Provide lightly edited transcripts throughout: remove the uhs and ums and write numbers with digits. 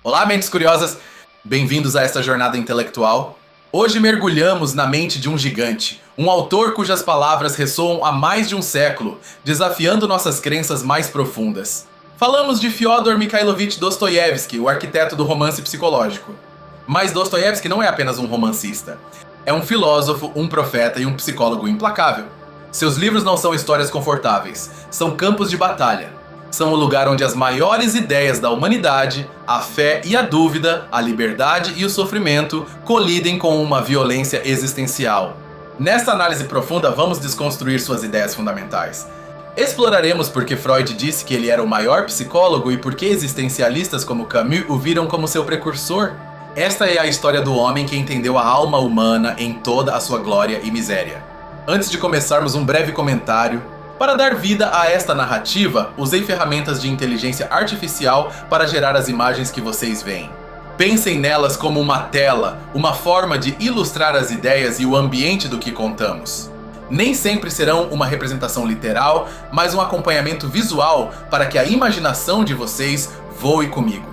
Olá, mentes curiosas! Bem-vindos a esta jornada intelectual. Hoje mergulhamos na mente de um gigante, um autor cujas palavras ressoam há mais de um século, desafiando nossas crenças mais profundas. Falamos de Fyodor Mikhailovich Dostoiévski, o arquiteto do romance psicológico. Mas Dostoiévski não é apenas um romancista. É um filósofo, um profeta e um psicólogo implacável. Seus livros não são histórias confortáveis, são campos de batalha. São o lugar onde as maiores ideias da humanidade, a fé e a dúvida, a liberdade e o sofrimento colidem com uma violência existencial. Nesta análise profunda, vamos desconstruir suas ideias fundamentais. Exploraremos por que Freud disse que ele era o maior psicólogo e por que existencialistas como Camus o viram como seu precursor. Esta é a história do homem que entendeu a alma humana em toda a sua glória e miséria. Antes de começarmos, um breve comentário. Para dar vida a esta narrativa, usei ferramentas de inteligência artificial para gerar as imagens que vocês veem. Pensem nelas como uma tela, uma forma de ilustrar as ideias e o ambiente do que contamos. Nem sempre serão uma representação literal, mas um acompanhamento visual para que a imaginação de vocês voe comigo.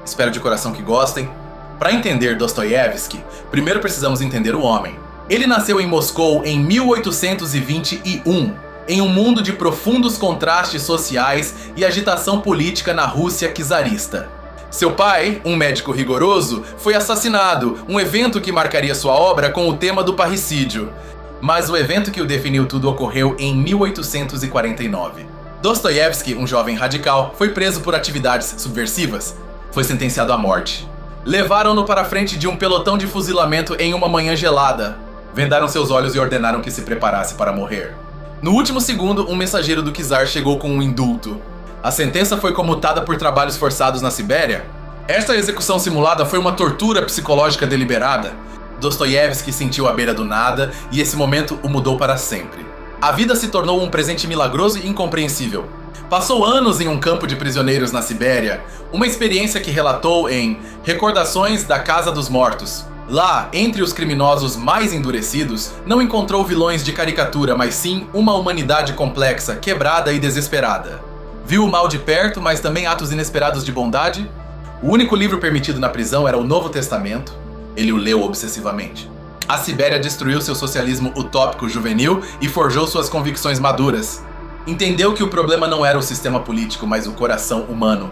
Espero de coração que gostem. Para entender Dostoiévski, primeiro precisamos entender o homem. Ele nasceu em Moscou em 1821. Em um mundo de profundos contrastes sociais e agitação política na Rússia czarista. Seu pai, um médico rigoroso, foi assassinado, um evento que marcaria sua obra com o tema do parricídio. Mas o evento que o definiu tudo ocorreu em 1849. Dostoiévski, um jovem radical, foi preso por atividades subversivas. Foi sentenciado à morte. Levaram-no para a frente de um pelotão de fuzilamento em uma manhã gelada. Vendaram seus olhos e ordenaram que se preparasse para morrer. No último segundo, um mensageiro do czar chegou com um indulto. A sentença foi comutada por trabalhos forçados na Sibéria. Esta execução simulada foi uma tortura psicológica deliberada. Dostoiévski sentiu à beira do nada e esse momento o mudou para sempre. A vida se tornou um presente milagroso e incompreensível. Passou anos em um campo de prisioneiros na Sibéria, uma experiência que relatou em Recordações da Casa dos Mortos. Lá, entre os criminosos mais endurecidos, não encontrou vilões de caricatura, mas sim uma humanidade complexa, quebrada e desesperada. Viu o mal de perto, mas também atos inesperados de bondade? O único livro permitido na prisão era o Novo Testamento. Ele o leu obsessivamente. A Sibéria destruiu seu socialismo utópico juvenil e forjou suas convicções maduras. Entendeu que o problema não era o sistema político, mas o coração humano.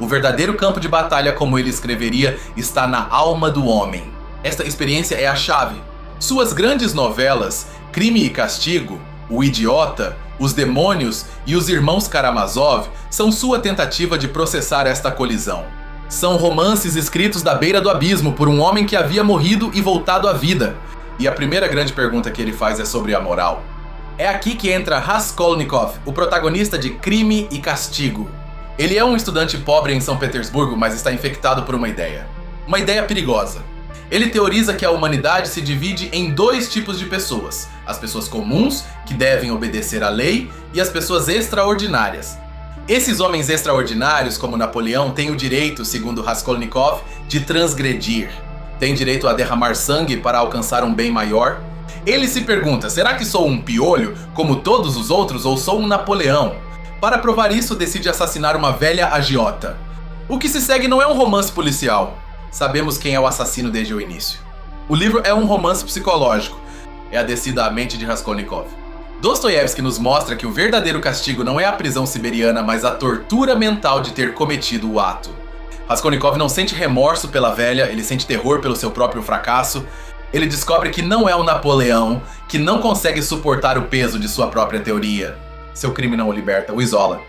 O verdadeiro campo de batalha, como ele escreveria, está na alma do homem. Esta experiência é a chave. Suas grandes novelas, Crime e Castigo, O Idiota, Os Demônios e Os Irmãos Karamazov, são sua tentativa de processar esta colisão. São romances escritos da beira do abismo por um homem que havia morrido e voltado à vida. E a primeira grande pergunta que ele faz é sobre a moral. É aqui que entra Raskolnikov, o protagonista de Crime e Castigo. Ele é um estudante pobre em São Petersburgo, mas está infectado por uma ideia. Uma ideia perigosa. Ele teoriza que a humanidade se divide em dois tipos de pessoas: as pessoas comuns, que devem obedecer à lei, e as pessoas extraordinárias. Esses homens extraordinários, como Napoleão, têm o direito, segundo Raskolnikov, de transgredir. Têm direito a derramar sangue para alcançar um bem maior. Ele se pergunta: será que sou um piolho, como todos os outros, ou sou um Napoleão? Para provar isso, decide assassinar uma velha agiota. O que se segue não é um romance policial. Sabemos quem é o assassino desde o início. O livro é um romance psicológico. É a descida à mente de Raskolnikov. Dostoiévski nos mostra que o verdadeiro castigo não é a prisão siberiana, mas a tortura mental de ter cometido o ato. Raskolnikov não sente remorso pela velha, ele sente terror pelo seu próprio fracasso. Ele descobre que não é o Napoleão, que não consegue suportar o peso de sua própria teoria. Seu crime não o liberta, o isola.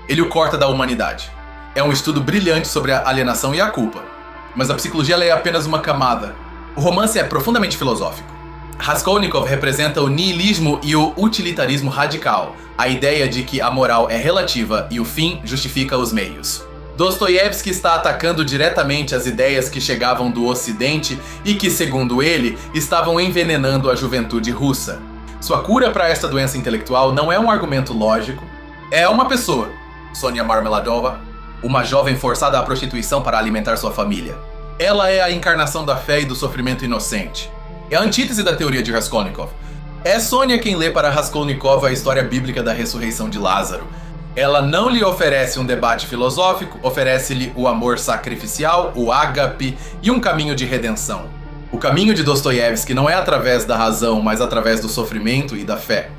Ele o corta da humanidade. É um estudo brilhante sobre a alienação e a culpa. Mas a psicologia é apenas uma camada. O romance é profundamente filosófico. Raskolnikov representa o niilismo e o utilitarismo radical, a ideia de que a moral é relativa e o fim justifica os meios. Dostoiévski está atacando diretamente as ideias que chegavam do Ocidente e que, segundo ele, estavam envenenando a juventude russa. Sua cura para esta doença intelectual não é um argumento lógico, é uma pessoa, Sonia Marmeladova, uma jovem forçada à prostituição para alimentar sua família. Ela é a encarnação da fé e do sofrimento inocente. É a antítese da teoria de Raskolnikov. É Sonia quem lê para Raskolnikov a história bíblica da ressurreição de Lázaro. Ela não lhe oferece um debate filosófico, oferece-lhe o amor sacrificial, o ágape e um caminho de redenção. O caminho de Dostoiévski não é através da razão, mas através do sofrimento e da fé.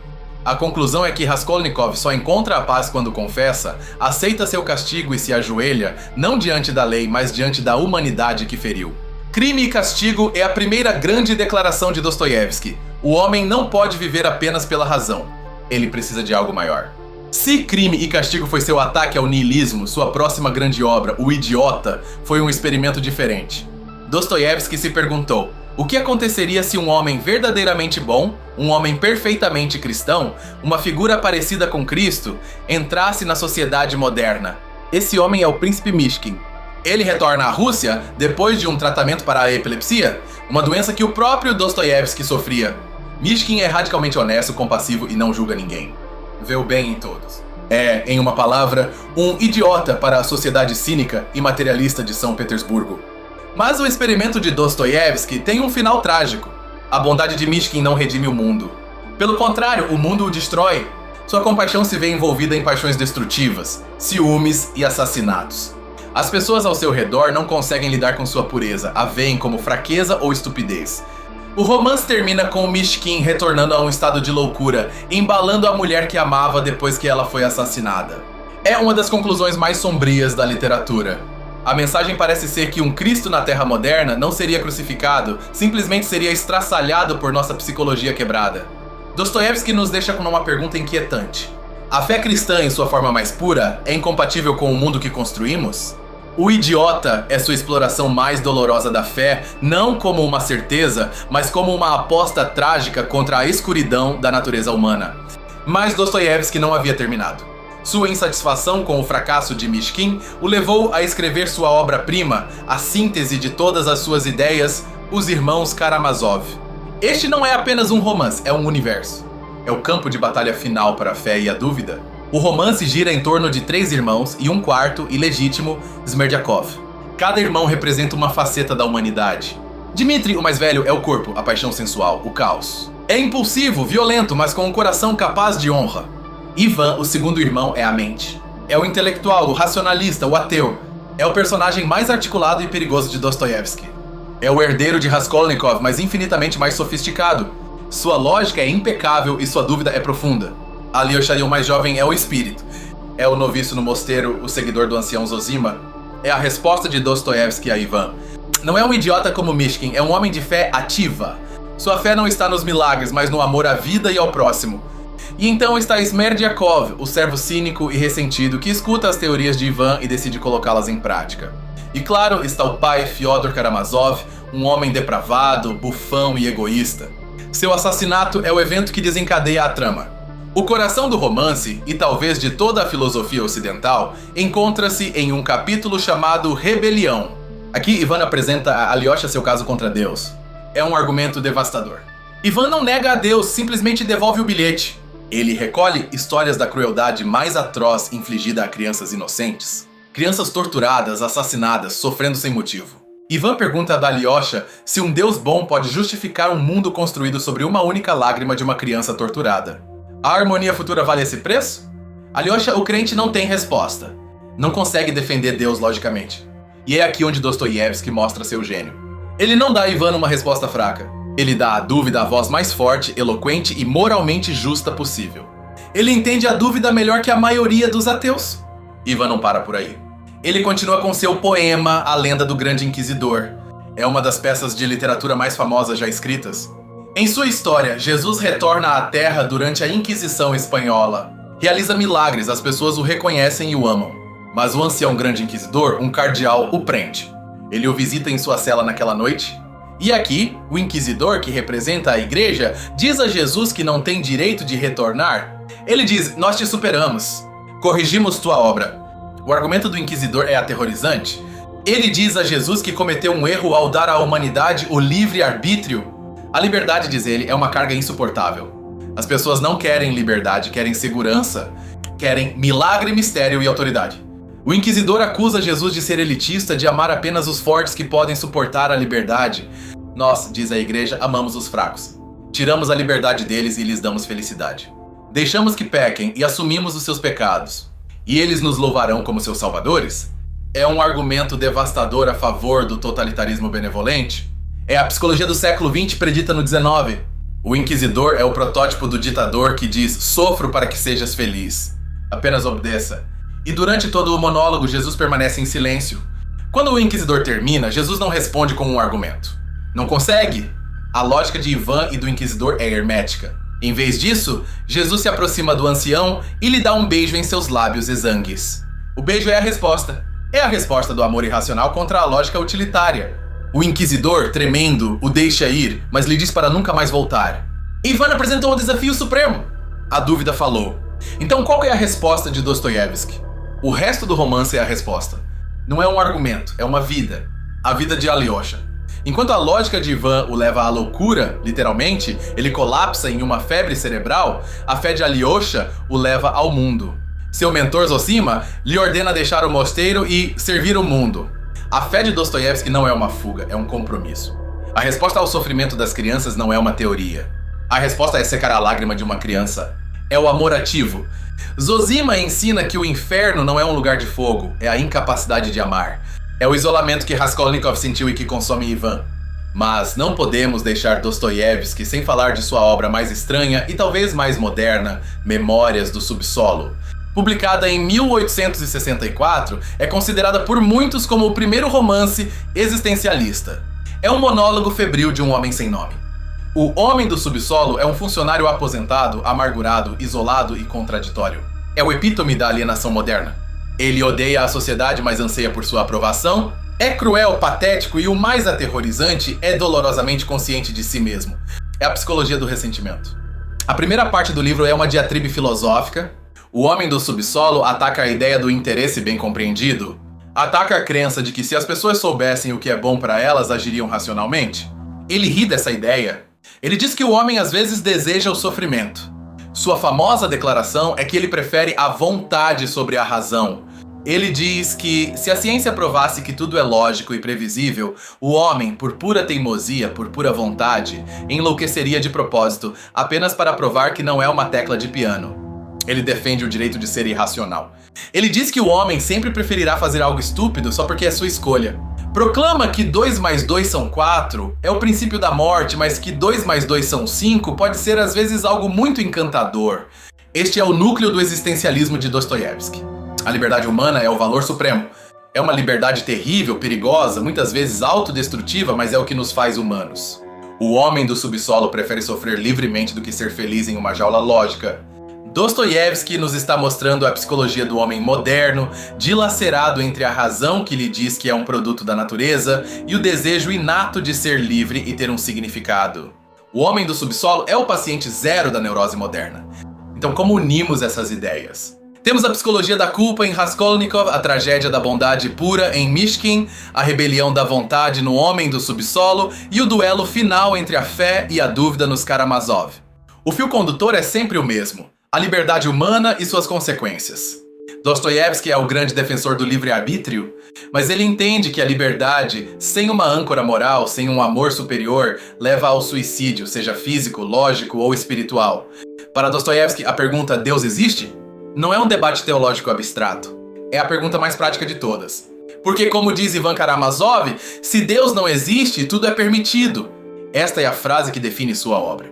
A conclusão é que Raskolnikov só encontra a paz quando confessa, aceita seu castigo e se ajoelha, não diante da lei, mas diante da humanidade que feriu. Crime e Castigo é a primeira grande declaração de Dostoiévski. O homem não pode viver apenas pela razão. Ele precisa de algo maior. Se Crime e Castigo foi seu ataque ao niilismo, sua próxima grande obra, O Idiota, foi um experimento diferente. Dostoiévski se perguntou: o que aconteceria se um homem verdadeiramente bom, um homem perfeitamente cristão, uma figura parecida com Cristo, entrasse na sociedade moderna? Esse homem é o príncipe Mishkin. Ele retorna à Rússia depois de um tratamento para a epilepsia, uma doença que o próprio Dostoiévski sofria. Mishkin é radicalmente honesto, compassivo e não julga ninguém. Vê o bem em todos. É, em uma palavra, um idiota para a sociedade cínica e materialista de São Petersburgo. Mas o experimento de Dostoiévski tem um final trágico. A bondade de Mishkin não redime o mundo. Pelo contrário, o mundo o destrói. Sua compaixão se vê envolvida em paixões destrutivas, ciúmes e assassinatos. As pessoas ao seu redor não conseguem lidar com sua pureza, a veem como fraqueza ou estupidez. O romance termina com o Mishkin retornando a um estado de loucura, embalando a mulher que amava depois que ela foi assassinada. É uma das conclusões mais sombrias da literatura. A mensagem parece ser que um Cristo na Terra moderna não seria crucificado, simplesmente seria estraçalhado por nossa psicologia quebrada. Dostoiévski nos deixa com uma pergunta inquietante. A fé cristã em sua forma mais pura é incompatível com o mundo que construímos? O Idiota é sua exploração mais dolorosa da fé, não como uma certeza, mas como uma aposta trágica contra a escuridão da natureza humana. Mas Dostoiévski não havia terminado. Sua insatisfação com o fracasso de Mishkin o levou a escrever sua obra-prima, a síntese de todas as suas ideias, Os Irmãos Karamazov. Este não é apenas um romance, é um universo. É o campo de batalha final para a fé e a dúvida. O romance gira em torno de 3 irmãos e um quarto, ilegítimo, Smerdyakov. Cada irmão representa uma faceta da humanidade. Dmitri, o mais velho, é o corpo, a paixão sensual, o caos. É impulsivo, violento, mas com um coração capaz de honra. Ivan, o segundo irmão, é a mente. É o intelectual, o racionalista, o ateu. É o personagem mais articulado e perigoso de Dostoiévski. É o herdeiro de Raskolnikov, mas infinitamente mais sofisticado. Sua lógica é impecável e sua dúvida é profunda. Alyosha, o mais jovem, é o espírito. É o noviço no mosteiro, o seguidor do ancião Zosima. É a resposta de Dostoiévski a Ivan. Não é um idiota como Mishkin, é um homem de fé ativa. Sua fé não está nos milagres, mas no amor à vida e ao próximo. E então está Smerdyakov, o servo cínico e ressentido que escuta as teorias de Ivan e decide colocá-las em prática. E claro, está o pai Fyodor Karamazov, um homem depravado, bufão e egoísta. Seu assassinato é o evento que desencadeia a trama. O coração do romance, e talvez de toda a filosofia ocidental, encontra-se em um capítulo chamado Rebelião. Aqui Ivan apresenta a Alyosha seu caso contra Deus. É um argumento devastador. Ivan não nega a Deus, simplesmente devolve o bilhete. Ele recolhe histórias da crueldade mais atroz infligida a crianças inocentes. Crianças torturadas, assassinadas, sofrendo sem motivo. Ivan pergunta a Alyosha se um Deus bom pode justificar um mundo construído sobre uma única lágrima de uma criança torturada. A harmonia futura vale esse preço? Alyosha, o crente, não tem resposta. Não consegue defender Deus logicamente. E é aqui onde Dostoiévski mostra seu gênio. Ele não dá a Ivan uma resposta fraca. Ele dá à dúvida a voz mais forte, eloquente e moralmente justa possível. Ele entende a dúvida melhor que a maioria dos ateus. Ivan não para por aí. Ele continua com seu poema A Lenda do Grande Inquisidor. É uma das peças de literatura mais famosas já escritas. Em sua história, Jesus retorna à Terra durante a Inquisição Espanhola. Realiza milagres, as pessoas o reconhecem e o amam. Mas o ancião Grande Inquisidor, um cardeal, o prende. Ele o visita em sua cela naquela noite. E aqui, o inquisidor, que representa a igreja, diz a Jesus que não tem direito de retornar. Ele diz: nós te superamos. Corrigimos tua obra. O argumento do inquisidor é aterrorizante. Ele diz a Jesus que cometeu um erro ao dar à humanidade o livre-arbítrio. A liberdade, diz ele, é uma carga insuportável. As pessoas não querem liberdade, querem segurança, querem milagre, mistério e autoridade. O inquisidor acusa Jesus de ser elitista, de amar apenas os fortes que podem suportar a liberdade. Nós, diz a igreja, amamos os fracos. Tiramos a liberdade deles e lhes damos felicidade. Deixamos que pequem e assumimos os seus pecados. e eles nos louvarão como seus salvadores? É um argumento devastador a favor do totalitarismo benevolente? É a psicologia do século XX predita no XIX. O inquisidor é o protótipo do ditador que diz: sofro para que sejas feliz. Apenas obedeça. E durante todo o monólogo, Jesus permanece em silêncio. Quando o inquisidor termina, Jesus não responde com um argumento. Não consegue. A lógica de Ivan e do inquisidor é hermética. Em vez disso, Jesus se aproxima do ancião e lhe dá um beijo em seus lábios exangues. O beijo é a resposta. É a resposta do amor irracional contra a lógica utilitária. O inquisidor, tremendo, o deixa ir, mas lhe diz para nunca mais voltar. Ivan apresentou o desafio supremo. A dúvida falou. Então qual é a resposta de Dostoiévski? O resto do romance é a resposta. Não é um argumento, é uma vida. A vida de Alyosha. Enquanto a lógica de Ivan o leva à loucura, literalmente, ele colapsa em uma febre cerebral, a fé de Alyosha o leva ao mundo. Seu mentor Zosima lhe ordena deixar o mosteiro e servir o mundo. A fé de Dostoiévski não é uma fuga, é um compromisso. A resposta ao sofrimento das crianças não é uma teoria. A resposta é secar a lágrima de uma criança. É o amor ativo. Zosima ensina que o inferno não é um lugar de fogo, é a incapacidade de amar. É o isolamento que Raskolnikov sentiu e que consome Ivan. Mas não podemos deixar Dostoiévski sem falar de sua obra mais estranha e talvez mais moderna, Memórias do Subsolo. Publicada em 1864, é considerada por muitos como o primeiro romance existencialista. É um monólogo febril de um homem sem nome. O homem do subsolo é um funcionário aposentado, amargurado, isolado e contraditório. É o epítome da alienação moderna. Ele odeia a sociedade, mas anseia por sua aprovação. É cruel, patético e o mais aterrorizante, é dolorosamente consciente de si mesmo. É a psicologia do ressentimento. A primeira parte do livro é uma diatribe filosófica. O homem do subsolo ataca a ideia do interesse bem compreendido. Ataca a crença de que se as pessoas soubessem o que é bom para elas, agiriam racionalmente. Ele ri dessa ideia. Ele diz que o homem às vezes deseja o sofrimento. Sua famosa declaração é que ele prefere a vontade sobre a razão. Ele diz que, se a ciência provasse que tudo é lógico e previsível, o homem, por pura teimosia, por pura vontade, enlouqueceria de propósito, apenas para provar que não é uma tecla de piano. Ele defende o direito de ser irracional. Ele diz que o homem sempre preferirá fazer algo estúpido só porque é sua escolha. Proclama que 2 mais 2 são 4, é o princípio da morte, mas que 2 mais 2 são 5 pode ser às vezes algo muito encantador. Este é o núcleo do existencialismo de Dostoiévski. A liberdade humana é o valor supremo. É uma liberdade terrível, perigosa, muitas vezes autodestrutiva, mas é o que nos faz humanos. O homem do subsolo prefere sofrer livremente do que ser feliz em uma jaula lógica. Dostoiévski nos está mostrando a psicologia do homem moderno, dilacerado entre a razão que lhe diz que é um produto da natureza e o desejo inato de ser livre e ter um significado. O homem do subsolo é o paciente zero da neurose moderna. Então, como unimos essas ideias? Temos a psicologia da culpa em Raskolnikov, a tragédia da bondade pura em Mishkin, a rebelião da vontade no homem do subsolo e o duelo final entre a fé e a dúvida nos Karamazov. O fio condutor é sempre o mesmo. A liberdade humana e suas consequências. Dostoiévski é o grande defensor do livre-arbítrio, mas ele entende que a liberdade, sem uma âncora moral, sem um amor superior, leva ao suicídio, seja físico, lógico ou espiritual. Para Dostoiévski, a pergunta "Deus existe?" não é um debate teológico abstrato. É a pergunta mais prática de todas. Porque, como diz Ivan Karamazov, se Deus não existe, tudo é permitido. Esta é a frase que define sua obra.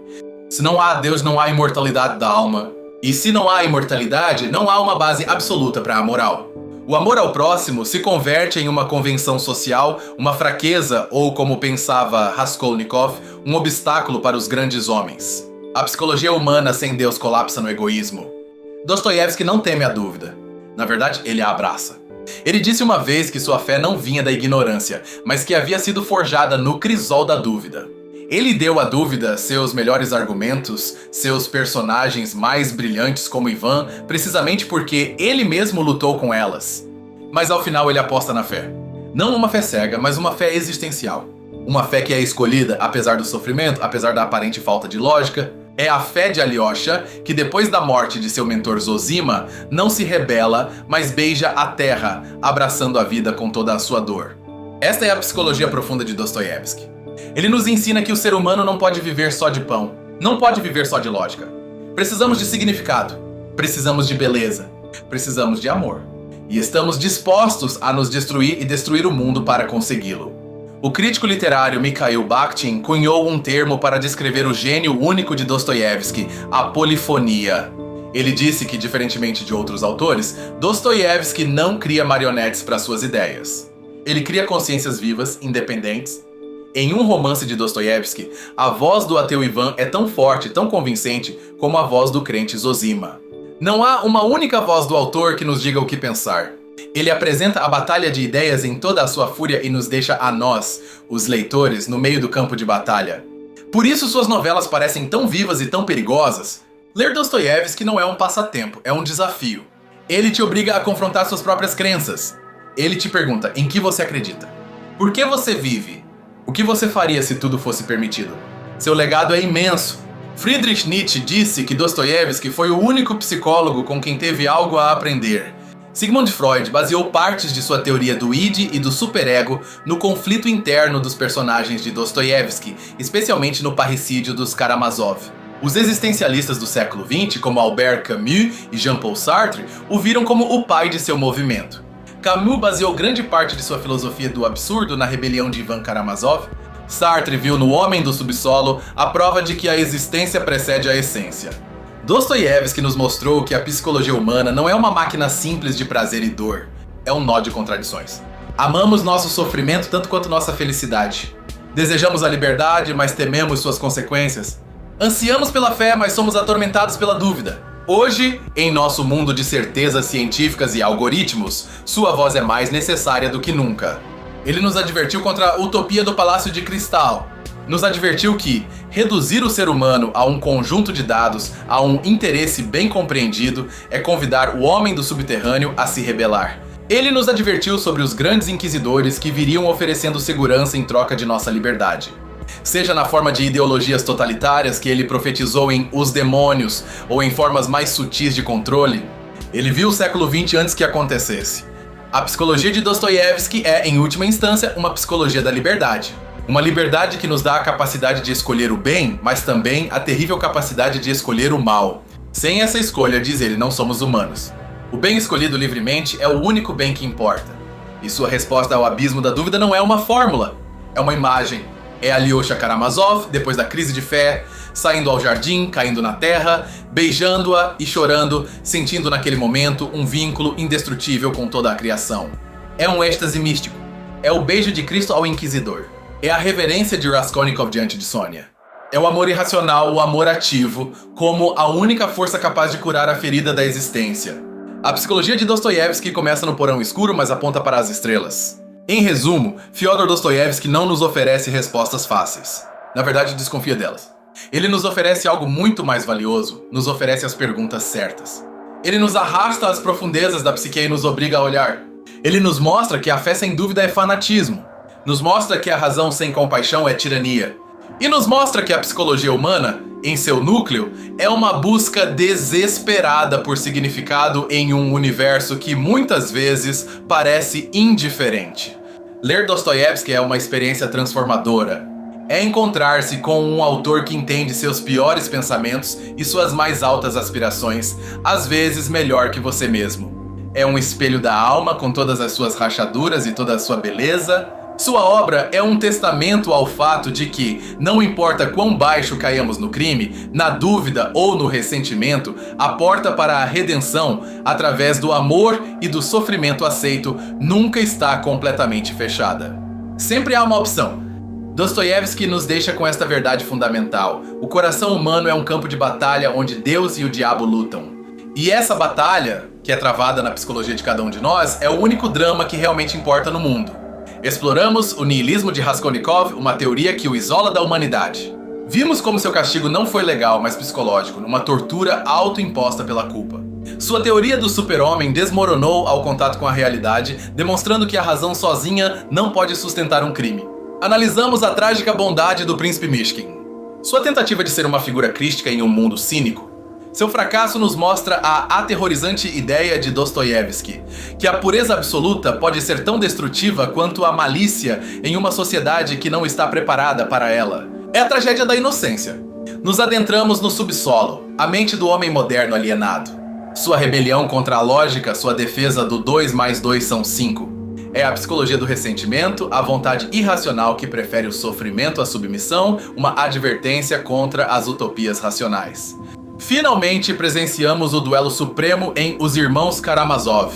Se não há Deus, não há imortalidade da alma. E se não há imortalidade, não há uma base absoluta para a moral. O amor ao próximo se converte em uma convenção social, uma fraqueza ou, como pensava Raskolnikov, um obstáculo para os grandes homens. A psicologia humana sem Deus colapsa no egoísmo. Dostoiévski não teme a dúvida. Na verdade, ele a abraça. Ele disse uma vez que sua fé não vinha da ignorância, mas que havia sido forjada no crisol da dúvida. Ele deu à dúvida seus melhores argumentos, seus personagens mais brilhantes como Ivan, precisamente porque ele mesmo lutou com elas. Mas ao final ele aposta na fé. Não uma fé cega, mas uma fé existencial. Uma fé que é escolhida apesar do sofrimento, apesar da aparente falta de lógica. É a fé de Alyosha, que depois da morte de seu mentor Zosima, não se rebela, mas beija a terra, abraçando a vida com toda a sua dor. Esta é a psicologia profunda de Dostoiévski. Ele nos ensina que o ser humano não pode viver só de pão, não pode viver só de lógica. Precisamos de significado, precisamos de beleza. Precisamos de amor. E estamos dispostos a nos destruir e destruir o mundo para consegui-lo. O crítico literário Mikhail Bakhtin cunhou um termo para descrever o gênio único de Dostoiévski, a polifonia. Ele disse que, diferentemente de outros autores, Dostoiévski não cria marionetes para suas ideias. Ele cria consciências vivas, independentes. Em um romance de Dostoiévski, a voz do ateu Ivan é tão forte, tão convincente, como a voz do crente Zosima. Não há uma única voz do autor que nos diga o que pensar. Ele apresenta a batalha de ideias em toda a sua fúria e nos deixa a nós, os leitores, no meio do campo de batalha. Por isso suas novelas parecem tão vivas e tão perigosas. Ler Dostoiévski não é um passatempo, é um desafio. Ele te obriga a confrontar suas próprias crenças. Ele te pergunta em que você acredita. Por que você vive? O que você faria se tudo fosse permitido? Seu legado é imenso. Friedrich Nietzsche disse que Dostoiévski foi o único psicólogo com quem teve algo a aprender. Sigmund Freud baseou partes de sua teoria do id e do superego no conflito interno dos personagens de Dostoiévski, especialmente no parricídio dos Karamazov. Os existencialistas do século XX, como Albert Camus e Jean-Paul Sartre, o viram como o pai de seu movimento. Camus baseou grande parte de sua filosofia do absurdo na rebelião de Ivan Karamazov. Sartre viu no homem do subsolo a prova de que a existência precede a essência. Dostoiévski nos mostrou que a psicologia humana não é uma máquina simples de prazer e dor, é um nó de contradições. Amamos nosso sofrimento tanto quanto nossa felicidade. Desejamos a liberdade, mas tememos suas consequências. Ansiamos pela fé, mas somos atormentados pela dúvida. Hoje, em nosso mundo de certezas científicas e algoritmos, sua voz é mais necessária do que nunca. Ele nos advertiu contra a utopia do Palácio de Cristal. Nos advertiu que reduzir o ser humano a um conjunto de dados, a um interesse bem compreendido, é convidar o homem do subterrâneo a se rebelar. Ele nos advertiu sobre os grandes inquisidores que viriam oferecendo segurança em troca de nossa liberdade. Seja na forma de ideologias totalitárias que ele profetizou em Os Demônios, ou em formas mais sutis de controle, ele viu o século XX antes que acontecesse. A psicologia de Dostoiévski é, em última instância, uma psicologia da liberdade. Uma liberdade que nos dá a capacidade de escolher o bem, mas também a terrível capacidade de escolher o mal. Sem essa escolha, diz ele, não somos humanos. O bem escolhido livremente é o único bem que importa. E sua resposta ao abismo da dúvida não é uma fórmula, é uma imagem. É Alyosha Karamazov, depois da crise de fé, saindo ao jardim, caindo na terra, beijando-a e chorando, sentindo naquele momento um vínculo indestrutível com toda a criação. É um êxtase místico. É o beijo de Cristo ao Inquisidor. É a reverência de Raskolnikov diante de Sônia. É o amor irracional, o amor ativo, como a única força capaz de curar a ferida da existência. A psicologia de Dostoiévski começa no porão escuro, mas aponta para as estrelas. Em resumo, Fyodor Dostoiévski não nos oferece respostas fáceis. Na verdade, desconfia delas. Ele nos oferece algo muito mais valioso, nos oferece as perguntas certas. Ele nos arrasta às profundezas da psique e nos obriga a olhar. Ele nos mostra que a fé sem dúvida é fanatismo. Nos mostra que a razão sem compaixão é tirania. E nos mostra que a psicologia humana, em seu núcleo, é uma busca desesperada por significado em um universo que muitas vezes parece indiferente. Ler Dostoiévski é uma experiência transformadora. É encontrar-se com um autor que entende seus piores pensamentos e suas mais altas aspirações, às vezes melhor que você mesmo. É um espelho da alma com todas as suas rachaduras e toda a sua beleza. Sua obra é um testamento ao fato de que, não importa quão baixo caiamos no crime, na dúvida ou no ressentimento, a porta para a redenção, através do amor e do sofrimento aceito, nunca está completamente fechada. Sempre há uma opção. Dostoiévski nos deixa com esta verdade fundamental. O coração humano é um campo de batalha onde Deus e o diabo lutam. E essa batalha, que é travada na psicologia de cada um de nós, é o único drama que realmente importa no mundo. Exploramos o niilismo de Raskolnikov, uma teoria que o isola da humanidade. Vimos como seu castigo não foi legal, mas psicológico, numa tortura autoimposta pela culpa. Sua teoria do super-homem desmoronou ao contato com a realidade, demonstrando que a razão sozinha não pode sustentar um crime. Analisamos a trágica bondade do príncipe Mishkin. Sua tentativa de ser uma figura crística em um mundo cínico. Seu fracasso nos mostra a aterrorizante ideia de Dostoiévski, que a pureza absoluta pode ser tão destrutiva quanto a malícia em uma sociedade que não está preparada para ela. É a tragédia da inocência. Nos adentramos no subsolo, a mente do homem moderno alienado. Sua rebelião contra a lógica, sua defesa do 2 mais 2 são 5. É a psicologia do ressentimento, a vontade irracional que prefere o sofrimento à submissão, uma advertência contra as utopias racionais. Finalmente presenciamos o duelo supremo em Os Irmãos Karamazov.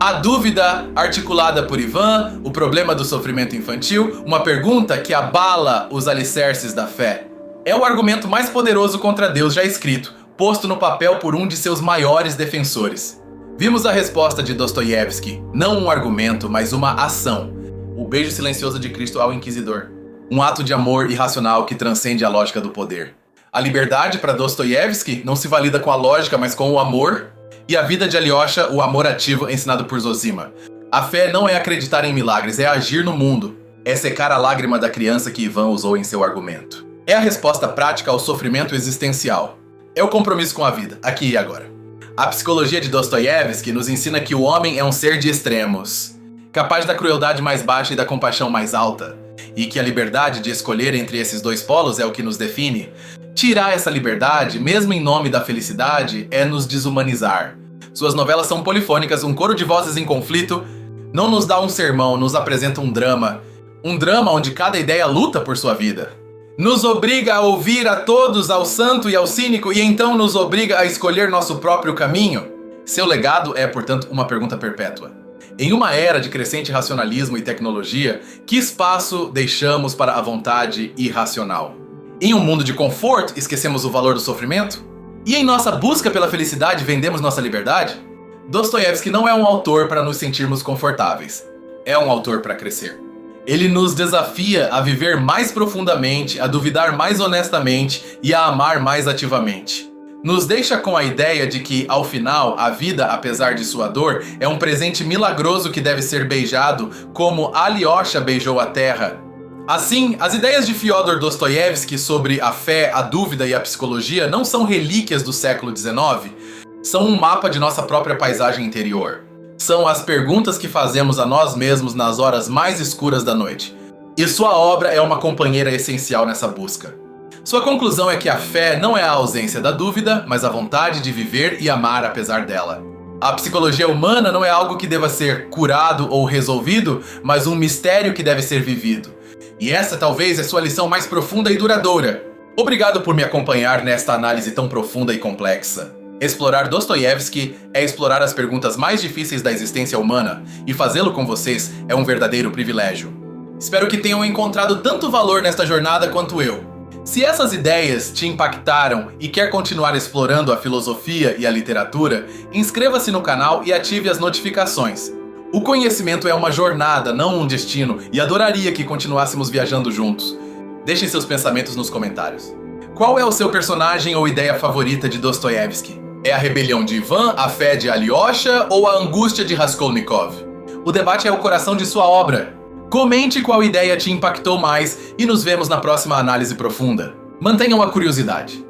A dúvida articulada por Ivan, o problema do sofrimento infantil, uma pergunta que abala os alicerces da fé. É o argumento mais poderoso contra Deus já escrito, posto no papel por um de seus maiores defensores. Vimos a resposta de Dostoiévski, não um argumento, mas uma ação. O beijo silencioso de Cristo ao inquisidor. Um ato de amor irracional que transcende a lógica do poder. A liberdade, para Dostoiévski, não se valida com a lógica, mas com o amor. E a vida de Alyosha, o amor ativo ensinado por Zosima. A fé não é acreditar em milagres, é agir no mundo. É secar a lágrima da criança que Ivan usou em seu argumento. É a resposta prática ao sofrimento existencial. É o compromisso com a vida, aqui e agora. A psicologia de Dostoiévski nos ensina que o homem é um ser de extremos, capaz da crueldade mais baixa e da compaixão mais alta, e que a liberdade de escolher entre esses dois polos é o que nos define. Tirar essa liberdade, mesmo em nome da felicidade, é nos desumanizar. Suas novelas são polifônicas, um coro de vozes em conflito, não nos dá um sermão, nos apresenta um drama. Um drama onde cada ideia luta por sua vida. Nos obriga a ouvir a todos, ao santo e ao cínico, e então nos obriga a escolher nosso próprio caminho. Seu legado é, portanto, uma pergunta perpétua. Em uma era de crescente racionalismo e tecnologia, que espaço deixamos para a vontade irracional? Em um mundo de conforto, esquecemos o valor do sofrimento? E em nossa busca pela felicidade, vendemos nossa liberdade? Dostoiévski não é um autor para nos sentirmos confortáveis. É um autor para crescer. Ele nos desafia a viver mais profundamente, a duvidar mais honestamente e a amar mais ativamente. Nos deixa com a ideia de que, ao final, a vida, apesar de sua dor, é um presente milagroso que deve ser beijado como Alyosha beijou a terra. Assim, as ideias de Fyodor Dostoiévski sobre a fé, a dúvida e a psicologia não são relíquias do século XIX, são um mapa de nossa própria paisagem interior. São as perguntas que fazemos a nós mesmos nas horas mais escuras da noite. E sua obra é uma companheira essencial nessa busca. Sua conclusão é que a fé não é a ausência da dúvida, mas a vontade de viver e amar apesar dela. A psicologia humana não é algo que deva ser curado ou resolvido, mas um mistério que deve ser vivido. E essa talvez é sua lição mais profunda e duradoura. Obrigado por me acompanhar nesta análise tão profunda e complexa. Explorar Dostoiévski é explorar as perguntas mais difíceis da existência humana, e fazê-lo com vocês é um verdadeiro privilégio. Espero que tenham encontrado tanto valor nesta jornada quanto eu. Se essas ideias te impactaram e quer continuar explorando a filosofia e a literatura, inscreva-se no canal e ative as notificações. O conhecimento é uma jornada, não um destino, e adoraria que continuássemos viajando juntos. Deixem seus pensamentos nos comentários. Qual é o seu personagem ou ideia favorita de Dostoiévski? É a rebelião de Ivan, a fé de Alyosha ou a angústia de Raskolnikov? O debate é o coração de sua obra. Comente qual ideia te impactou mais e nos vemos na próxima análise profunda. Mantenham a curiosidade.